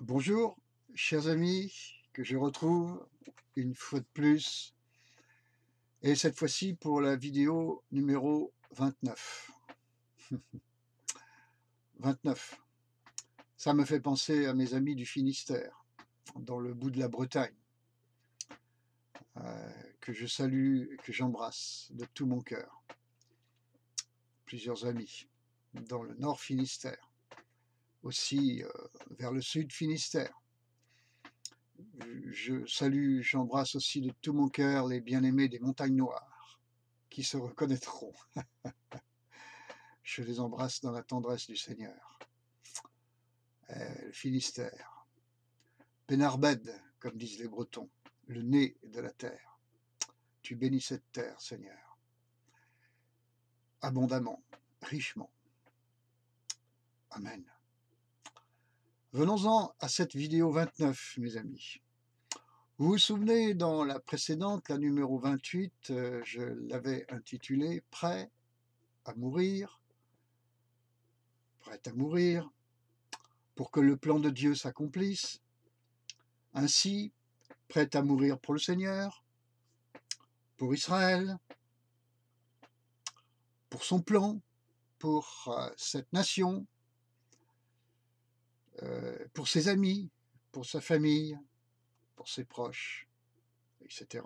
Bonjour, chers amis, que je retrouve une fois de plus, et cette fois-ci pour la vidéo numéro 29. 29. Ça me fait penser à mes amis du Finistère, dans le bout de la Bretagne, que je salue et que j'embrasse de tout mon cœur. Plusieurs amis dans le nord Finistère, aussi vers le sud Finistère. Je salue, j'embrasse aussi de tout mon cœur les bien-aimés des Montagnes Noires, qui se reconnaîtront. Je les embrasse dans la tendresse du Seigneur. Le Finistère, Penarbed, comme disent les Bretons, le nez de la terre. Tu bénis cette terre, Seigneur, abondamment, richement. Amen. Venons-en à cette vidéo 29, mes amis. Vous vous souvenez, dans la précédente, la numéro 28, je l'avais intitulée « Prêt à mourir », prêt à mourir, pour que le plan de Dieu s'accomplisse. Ainsi, prêt à mourir pour le Seigneur, pour Israël, pour son plan, pour cette nation, pour ses amis, pour sa famille, pour ses proches, etc.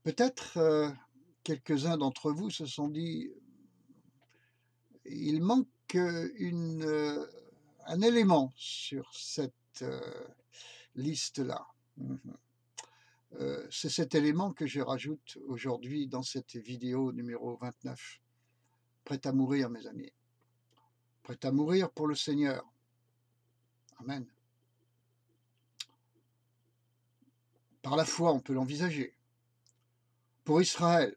Peut-être quelques-uns d'entre vous se sont dit, il manque un élément sur cette liste-là. C'est cet élément que je rajoute aujourd'hui dans cette vidéo numéro 29. Prêt à mourir, mes amis. Prêt à mourir pour le Seigneur. Amen. Par la foi, on peut l'envisager. Pour Israël,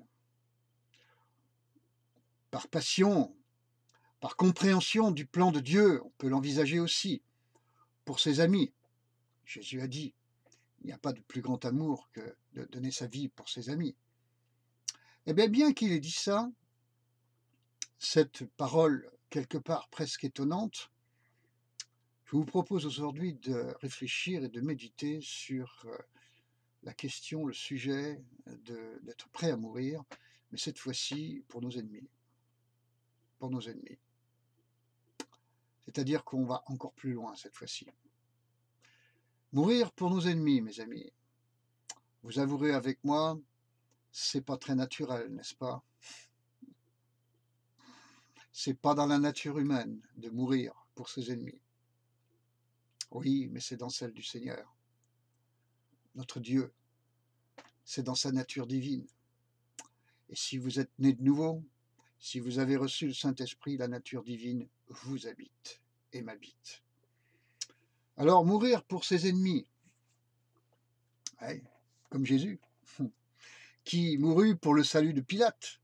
par passion, par compréhension du plan de Dieu, on peut l'envisager aussi. Pour ses amis, Jésus a dit, il n'y a pas de plus grand amour que de donner sa vie pour ses amis. Eh bien qu'il ait dit ça, cette parole quelque part presque étonnante, je vous propose aujourd'hui de réfléchir et de méditer sur la question, le sujet d'être prêt à mourir, mais cette fois-ci pour nos ennemis. Pour nos ennemis. C'est-à-dire qu'on va encore plus loin cette fois-ci. Mourir pour nos ennemis, mes amis. Vous avouerez avec moi, c'est pas très naturel, n'est-ce pas? C'est pas dans la nature humaine de mourir pour ses ennemis. Oui, mais c'est dans celle du Seigneur. Notre Dieu, c'est dans sa nature divine. Et si vous êtes né de nouveau, si vous avez reçu le Saint-Esprit, la nature divine vous habite et m'habite. Alors, mourir pour ses ennemis, ouais, comme Jésus, qui mourut pour le salut de Pilate,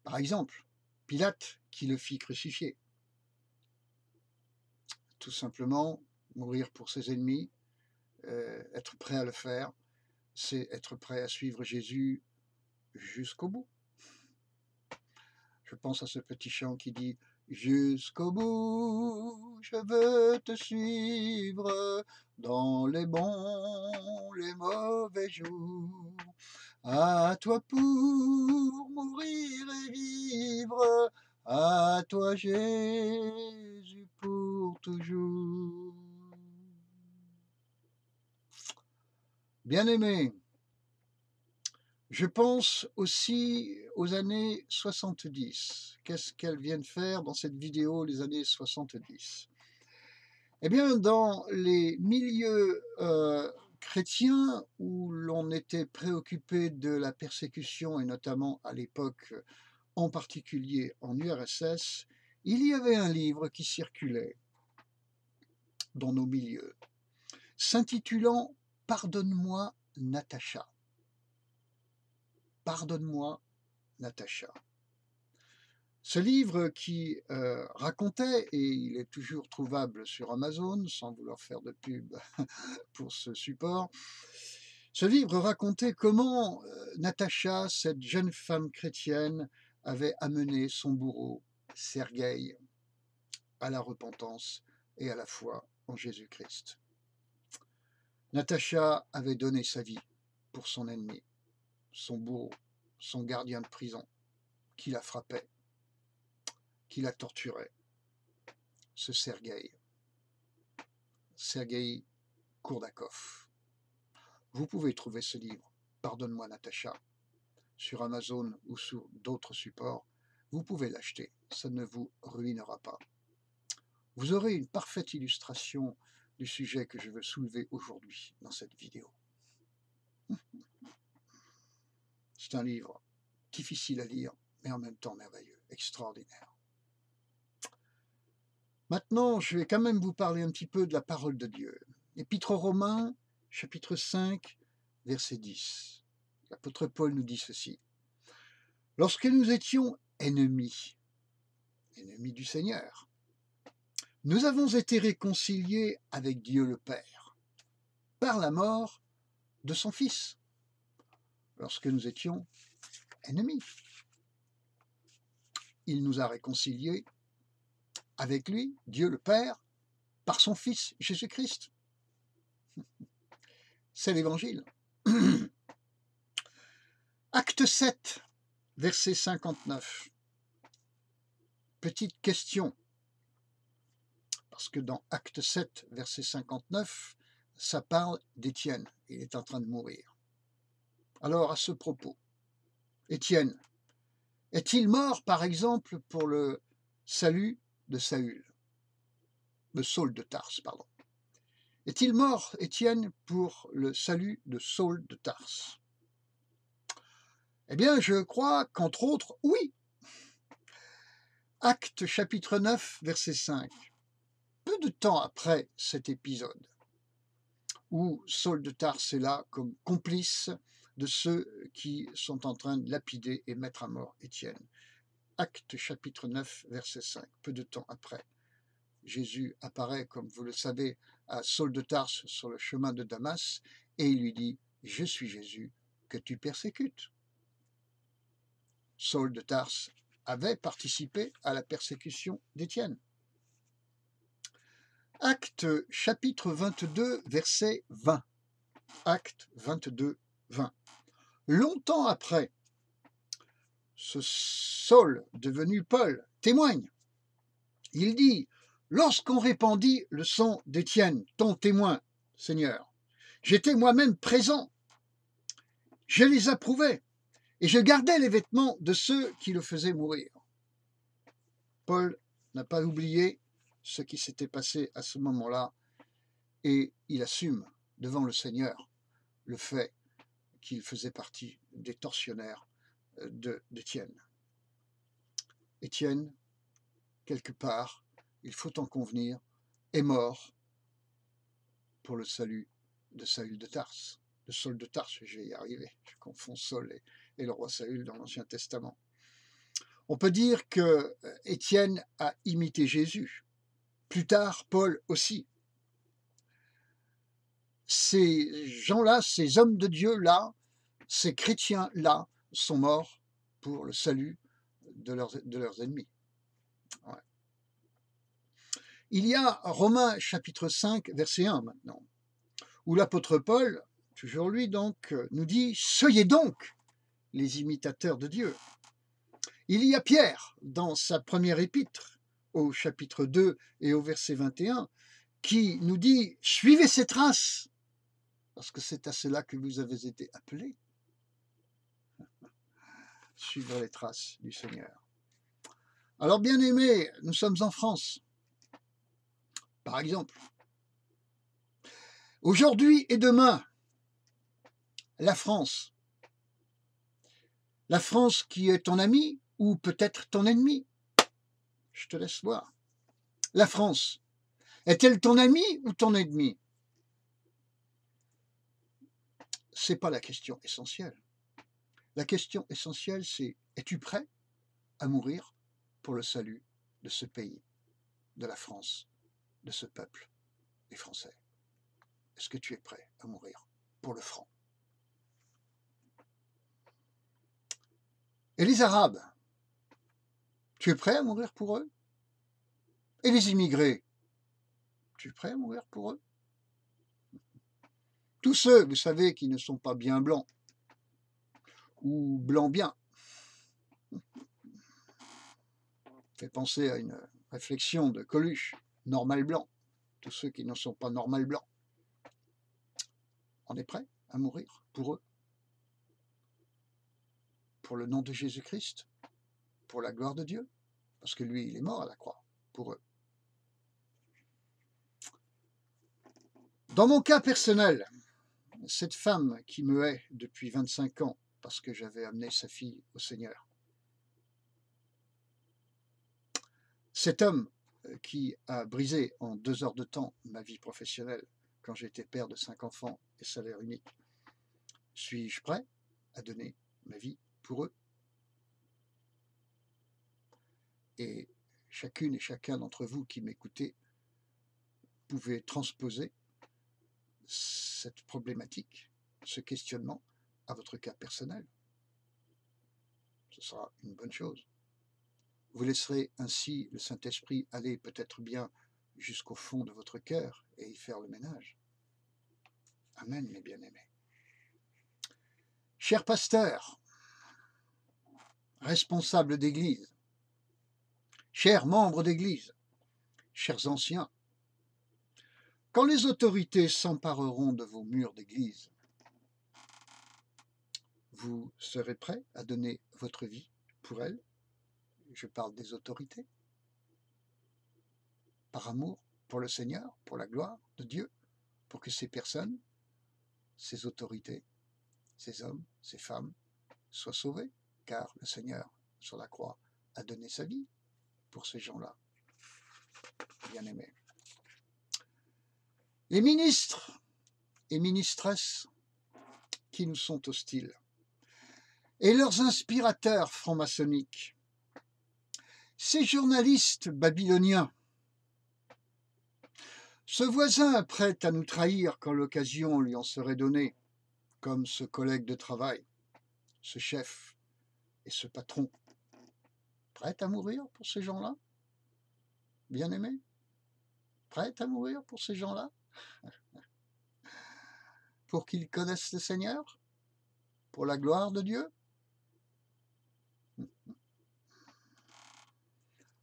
par exemple. Pilate qui le fit crucifier. Tout simplement, mourir pour ses ennemis, être prêt à le faire, c'est être prêt à suivre Jésus jusqu'au bout. Je pense à ce petit chant qui dit « Jusqu'au bout, je veux te suivre dans les bons, les mauvais jours. À toi pour mourir et vivre, à toi Jésus pour toujours. » Bien-aimés, je pense aussi aux années 70. Qu'est-ce qu'elles viennent faire dans cette vidéo, les années 70? Eh bien, dans les milieux chrétiens où l'on était préoccupé de la persécution, et notamment à l'époque, en particulier en URSS, il y avait un livre qui circulait dans nos milieux, s'intitulant « Pardonne-moi, Natacha ». Pardonne-moi, Natacha. Ce livre qui racontait, et il est toujours trouvable sur Amazon, sans vouloir faire de pub pour ce support, ce livre racontait comment Natacha, cette jeune femme chrétienne, avait amené son bourreau, Sergueï, à la repentance et à la foi en Jésus-Christ. Natacha avait donné sa vie pour son ennemi, son bourreau, son gardien de prison, qui la frappait, qui la torturait, ce Sergueï Kourdakov. Vous pouvez trouver ce livre, Pardonne-moi Natacha, sur Amazon ou sur d'autres supports. Vous pouvez l'acheter, ça ne vous ruinera pas. Vous aurez une parfaite illustration du sujet que je veux soulever aujourd'hui dans cette vidéo. C'est un livre difficile à lire, mais en même temps merveilleux, extraordinaire. Maintenant, je vais quand même vous parler un petit peu de la parole de Dieu. Épître aux Romains, chapitre 5, verset 10. L'apôtre Paul nous dit ceci. Lorsque nous étions ennemis du Seigneur, nous avons été réconciliés avec Dieu le Père par la mort de son Fils. Lorsque nous étions ennemis, il nous a réconciliés avec lui, Dieu le Père, par son Fils Jésus-Christ. C'est l'Évangile. Acte 7, verset 59. Petite question, parce que dans Acte 7, verset 59, ça parle d'Étienne. Il est en train de mourir. Alors, à ce propos, Étienne est-il mort, par exemple, pour le salut de Saül, de Saul de Tarse, pardon. Est-il mort, Étienne, pour le salut de Saul de Tarse? Eh bien, je crois qu'entre autres, oui. Acte chapitre 9, verset 5. Peu de temps après cet épisode, où Saul de Tarse est là comme complice de ceux qui sont en train de lapider et mettre à mort Étienne. Acte chapitre 9, verset 5. Peu de temps après, Jésus apparaît, comme vous le savez, à Saul de Tarse sur le chemin de Damas, et il lui dit « Je suis Jésus que tu persécutes ». Saul de Tarse avait participé à la persécution d'Étienne. Acte chapitre 22, verset 20. Acte 22, 20. Longtemps après, ce Saul, devenu Paul, témoigne. Il dit « Lorsqu'on répandit le sang d'Étienne, ton témoin, Seigneur, j'étais moi-même présent, je les approuvais, et je gardais les vêtements de ceux qui le faisaient mourir. » Paul n'a pas oublié ce qui s'était passé à ce moment-là, et il assume devant le Seigneur le fait qu'il faisait partie des tortionnaires d'Étienne. Étienne, quelque part, il faut en convenir, est mort pour le salut de Saül de Tarse, de Saul de Tarse, je vais y arriver, je confonds Saul et le roi Saül dans l'Ancien Testament. On peut dire que Étienne a imité Jésus, plus tard Paul aussi. Ces gens-là, ces hommes de Dieu-là, ces chrétiens-là sont morts pour le salut de leurs ennemis. Ouais. Il y a Romains chapitre 5, verset 1 maintenant, où l'apôtre Paul, toujours lui donc, nous dit « Soyez donc les imitateurs de Dieu ». Il y a Pierre, dans sa première épître, au chapitre 2 et au verset 21, qui nous dit « Suivez ces traces ». Parce que c'est à cela que vous avez été appelés. Suivre les traces du Seigneur. Alors, bien aimés, nous sommes en France. Par exemple, aujourd'hui et demain, la France qui est ton ami ou peut-être ton ennemi. Je te laisse voir. La France, est-elle ton ami ou ton ennemi? Ce n'est pas la question essentielle. La question essentielle, c'est es-tu prêt à mourir pour le salut de ce pays, de la France, de ce peuple, les Français? Est-ce que tu es prêt à mourir pour le franc? Et les Arabes, tu es prêt à mourir pour eux? Et les immigrés, Je suis prêt à mourir pour eux. Tous ceux, vous savez, qui ne sont pas bien blancs, ou blancs bien. Fait penser à une réflexion de Coluche, normal blanc. Tous ceux qui ne sont pas normal blanc. On est prêt à mourir pour eux. Pour le nom de Jésus-Christ, pour la gloire de Dieu, parce que lui, il est mort à la croix, pour eux. Dans mon cas personnel, cette femme qui me hait depuis 25 ans, parce que j'avais amené sa fille au Seigneur, cet homme qui a brisé en 2 heures de temps ma vie professionnelle quand j'étais père de 5 enfants et salaire unique, suis-je prêt à donner ma vie pour eux? Et chacune et chacun d'entre vous qui m'écoutez, pouvez transposer cette problématique, ce questionnement à votre cas personnel. Ce sera une bonne chose. Vous laisserez ainsi le Saint-Esprit aller peut-être bien jusqu'au fond de votre cœur et y faire le ménage. Amen, mes bien-aimés. Chers pasteurs, responsables d'église, chers membres d'église, chers anciens, quand les autorités s'empareront de vos murs d'église, vous serez prêts à donner votre vie pour elles? Je parle des autorités. Par amour pour le Seigneur, pour la gloire de Dieu, pour que ces personnes, ces autorités, ces hommes, ces femmes soient sauvés, car le Seigneur, sur la croix, a donné sa vie pour ces gens-là, bien-aimés. Les ministres et ministresses qui nous sont hostiles, et leurs inspirateurs franc-maçonniques, ces journalistes babyloniens, ce voisin prêt à nous trahir quand l'occasion lui en serait donnée, comme ce collègue de travail, ce chef et ce patron, prêt à mourir pour ces gens-là? Bien-aimés? Prêt à mourir pour ces gens-là? Pour qu'ils connaissent le Seigneur? Pour la gloire de Dieu?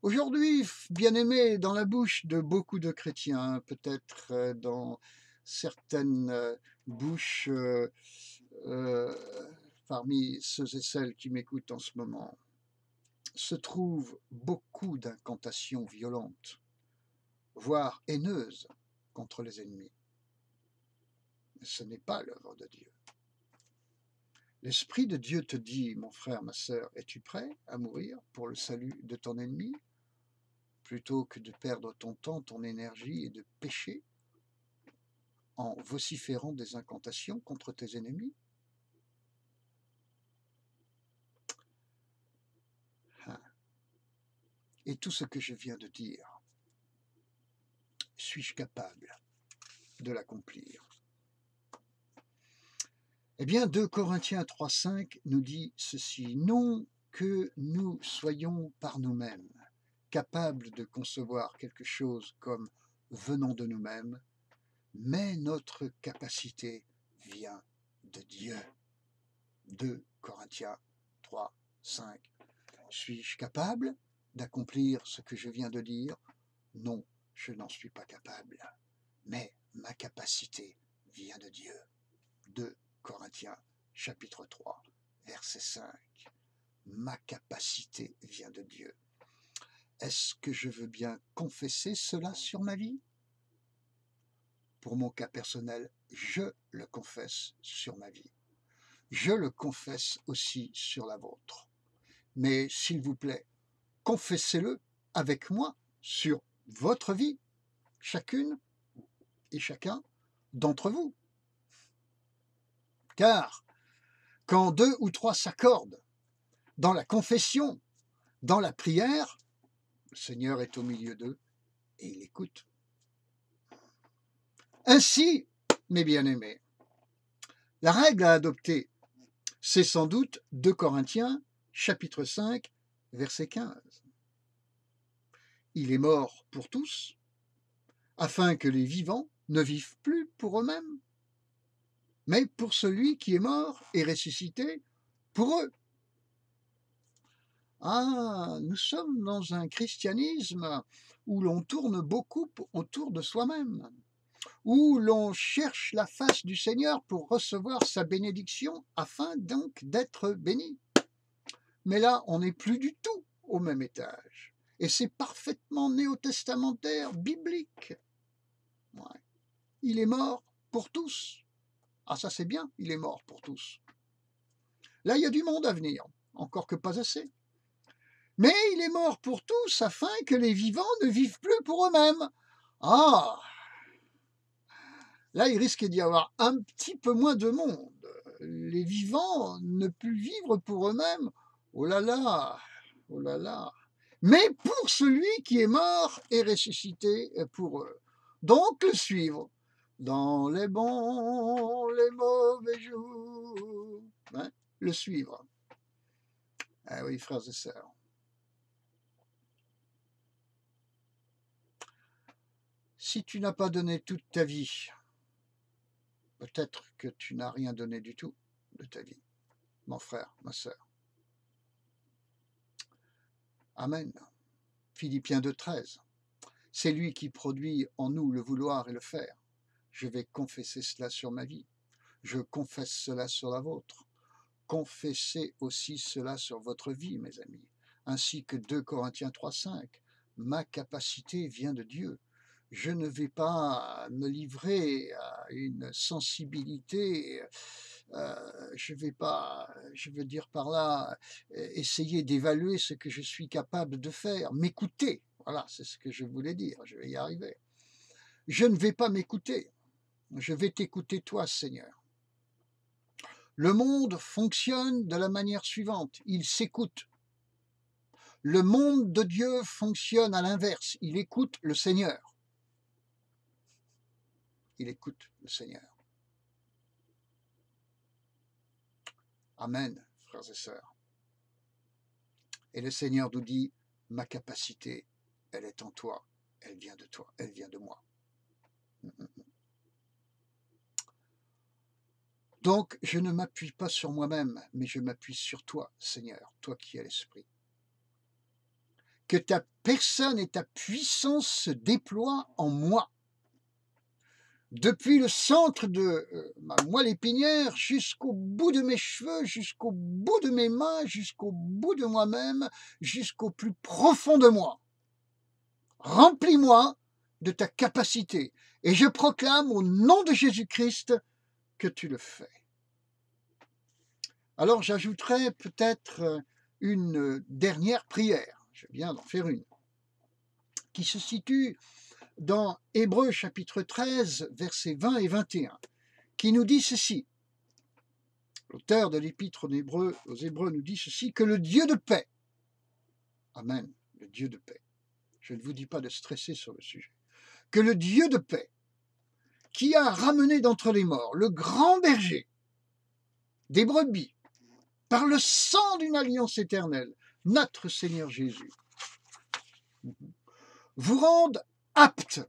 Aujourd'hui, bien-aimés, dans la bouche de beaucoup de chrétiens, peut-être dans certaines bouches parmi ceux et celles qui m'écoutent en ce moment, se trouvent beaucoup d'incantations violentes, voire haineuses contre les ennemis. Mais ce n'est pas l'œuvre de Dieu. L'Esprit de Dieu te dit, mon frère, ma sœur, es-tu prêt à mourir pour le salut de ton ennemi, plutôt que de perdre ton temps, ton énergie et de pécher en vociférant des incantations contre tes ennemis? Et tout ce que je viens de dire, suis-je capable de l'accomplir? Eh bien, 2 Corinthiens 3,5 nous dit ceci: non que nous soyons par nous-mêmes capables de concevoir quelque chose comme venant de nous-mêmes, mais notre capacité vient de Dieu. 2 Corinthiens 3,5. Suis-je capable d'accomplir ce que je viens de dire? Non, je n'en suis pas capable, mais ma capacité vient de Dieu. 2 Corinthiens chapitre 3, verset 5. Ma capacité vient de Dieu. Est-ce que je veux bien confesser cela sur ma vie? Pour mon cas personnel, je le confesse sur ma vie. Je le confesse aussi sur la vôtre. Mais s'il vous plaît, confessez-le avec moi sur votre vie, chacune et chacun d'entre vous. Car quand 2 ou 3 s'accordent dans la confession, dans la prière, le Seigneur est au milieu d'eux et il écoute. Ainsi, mes bien-aimés, la règle à adopter, c'est sans doute 2 Corinthiens, chapitre 5, verset 15. Il est mort pour tous, afin que les vivants ne vivent plus pour eux-mêmes, mais pour celui qui est mort et ressuscité pour eux. Ah, nous sommes dans un christianisme où l'on tourne beaucoup autour de soi-même, où l'on cherche la face du Seigneur pour recevoir sa bénédiction afin donc d'être béni. Mais là, on n'est plus du tout au même étage. Et c'est parfaitement néo-testamentaire, biblique. Ouais. Il est mort pour tous. Ah, ça c'est bien, il est mort pour tous. Là, il y a du monde à venir, encore que pas assez. Mais il est mort pour tous afin que les vivants ne vivent plus pour eux-mêmes. Ah, là, il risque d'y avoir un petit peu moins de monde. Les vivants ne plus vivre pour eux-mêmes. Oh là là, oh là là. Mais pour celui qui est mort et ressuscité pour eux. Donc le suivre dans les bons, les mauvais jours. Hein, le suivre. Ah oui, frères et sœurs. Si tu n'as pas donné toute ta vie, peut-être que tu n'as rien donné du tout de ta vie, mon frère, ma sœur. Amen. Philippiens 2,13. C'est lui qui produit en nous le vouloir et le faire. Je vais confesser cela sur ma vie. Je confesse cela sur la vôtre. Confessez aussi cela sur votre vie, mes amis. Ainsi que 2 Corinthiens 3,5. Ma capacité vient de Dieu. Je ne vais pas me livrer à une sensibilité, je veux dire par là, essayer d'évaluer ce que je suis capable de faire, m'écouter. Voilà, c'est ce que je voulais dire, je vais y arriver. Je ne vais pas m'écouter, je vais t'écouter toi, Seigneur. Le monde fonctionne de la manière suivante, il s'écoute. Le monde de Dieu fonctionne à l'inverse, il écoute le Seigneur. Il écoute le Seigneur. Amen, frères et sœurs. Et le Seigneur nous dit, ma capacité, elle est en toi, elle vient de toi, elle vient de moi. Donc, je ne m'appuie pas sur moi-même, mais je m'appuie sur toi, Seigneur, toi qui es l'Esprit. Que ta personne et ta puissance se déploient en moi. Depuis le centre de ma moelle épinière jusqu'au bout de mes cheveux, jusqu'au bout de mes mains, jusqu'au bout de moi-même, jusqu'au plus profond de moi. Remplis-moi de ta capacité et je proclame au nom de Jésus-Christ que tu le fais. Alors j'ajouterai peut-être une dernière prière, je viens d'en faire une, qui se situe dans Hébreux chapitre 13, versets 20 et 21, qui nous dit ceci. L'auteur de l'épître aux Hébreux nous dit ceci, que le Dieu de paix, amen, le Dieu de paix, je ne vous dis pas de stresser sur le sujet, que le Dieu de paix, qui a ramené d'entre les morts le grand berger des brebis, par le sang d'une alliance éternelle, notre Seigneur Jésus, vous rende apte.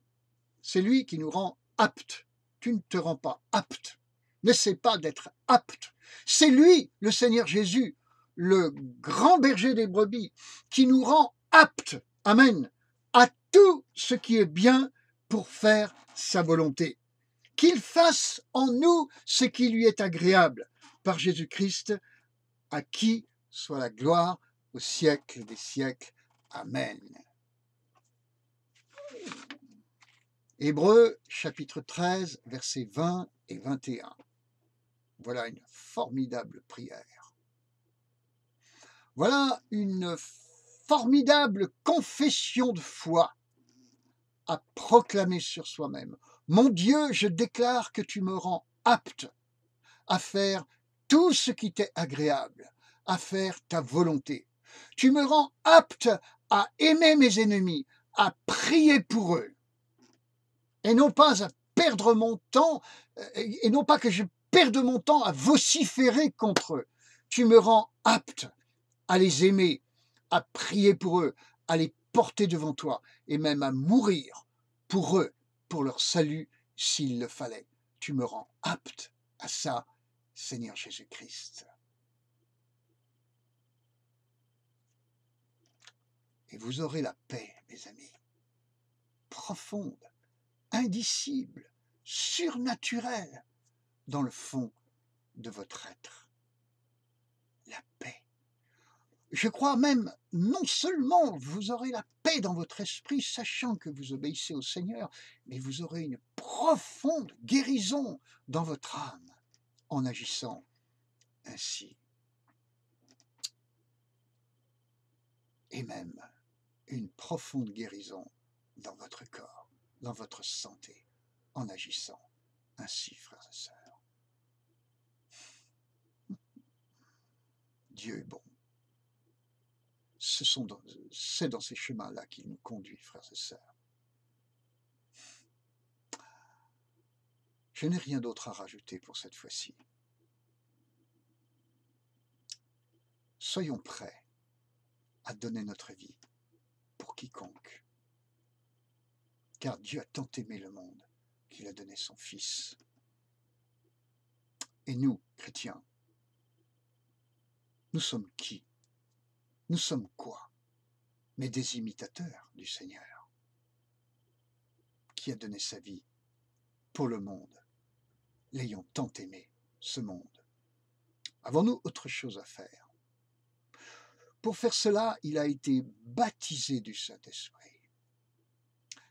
C'est lui qui nous rend apte. Tu ne te rends pas apte. N'essaie pas d'être apte. C'est lui, le Seigneur Jésus, le grand berger des brebis, qui nous rend apte, amen, à tout ce qui est bien pour faire sa volonté. Qu'il fasse en nous ce qui lui est agréable, par Jésus-Christ, à qui soit la gloire au siècle des siècles. Amen. Hébreux chapitre 13, versets 20 et 21. Voilà une formidable prière. Voilà une formidable confession de foi à proclamer sur soi-même. Mon Dieu, je déclare que tu me rends apte à faire tout ce qui t'est agréable, à faire ta volonté. Tu me rends apte à aimer mes ennemis, à prier pour eux, et non pas à perdre mon temps, et non pas que je perde mon temps à vociférer contre eux. Tu me rends apte à les aimer, à prier pour eux, à les porter devant toi, et même à mourir pour eux, pour leur salut s'il le fallait. Tu me rends apte à ça, Seigneur Jésus-Christ. Et vous aurez la paix, mes amis, profonde, indicible, surnaturelle, dans le fond de votre être. La paix. Je crois même, non seulement vous aurez la paix dans votre esprit, sachant que vous obéissez au Seigneur, mais vous aurez une profonde guérison dans votre âme en agissant ainsi. Et même une profonde guérison dans votre corps, dans votre santé, en agissant ainsi, frères et sœurs. Dieu est bon. C'est dans ces chemins-là qu'il nous conduit, frères et sœurs. Je n'ai rien d'autre à rajouter pour cette fois-ci. Soyons prêts à donner notre vie pour quiconque, car Dieu a tant aimé le monde qu'il a donné son Fils. Et nous, chrétiens, nous sommes qui? Nous sommes quoi? Mais des imitateurs du Seigneur, qui a donné sa vie pour le monde, l'ayant tant aimé, ce monde. Avons-nous autre chose à faire? Pour faire cela, il a été baptisé du Saint-Esprit.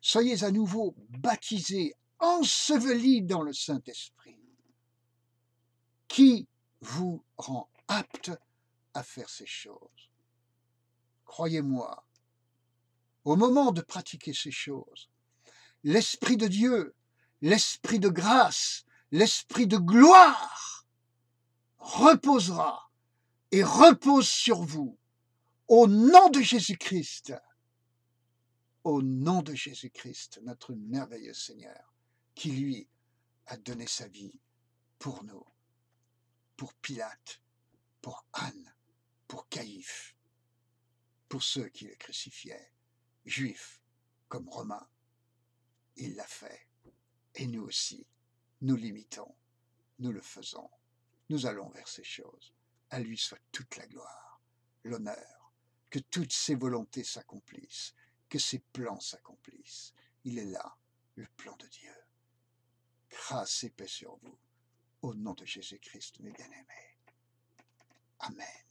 Soyez à nouveau baptisés, ensevelis dans le Saint-Esprit, qui vous rend apte à faire ces choses. Croyez-moi, au moment de pratiquer ces choses, l'Esprit de Dieu, l'Esprit de grâce, l'Esprit de gloire reposera et repose sur vous au nom de Jésus-Christ. Au nom de Jésus-Christ, notre merveilleux Seigneur, qui lui a donné sa vie pour nous, pour Pilate, pour Anne, pour Caïphe, pour ceux qui le crucifiaient, juifs comme romains. Il l'a fait. Et nous aussi, nous l'imitons, nous le faisons. Nous allons vers ces choses. À lui soit toute la gloire, l'honneur, que toutes ses volontés s'accomplissent, que ses plans s'accomplissent. Il est là, le plan de Dieu. Grâce et paix sur vous, au nom de Jésus-Christ, mes bien-aimés. Amen.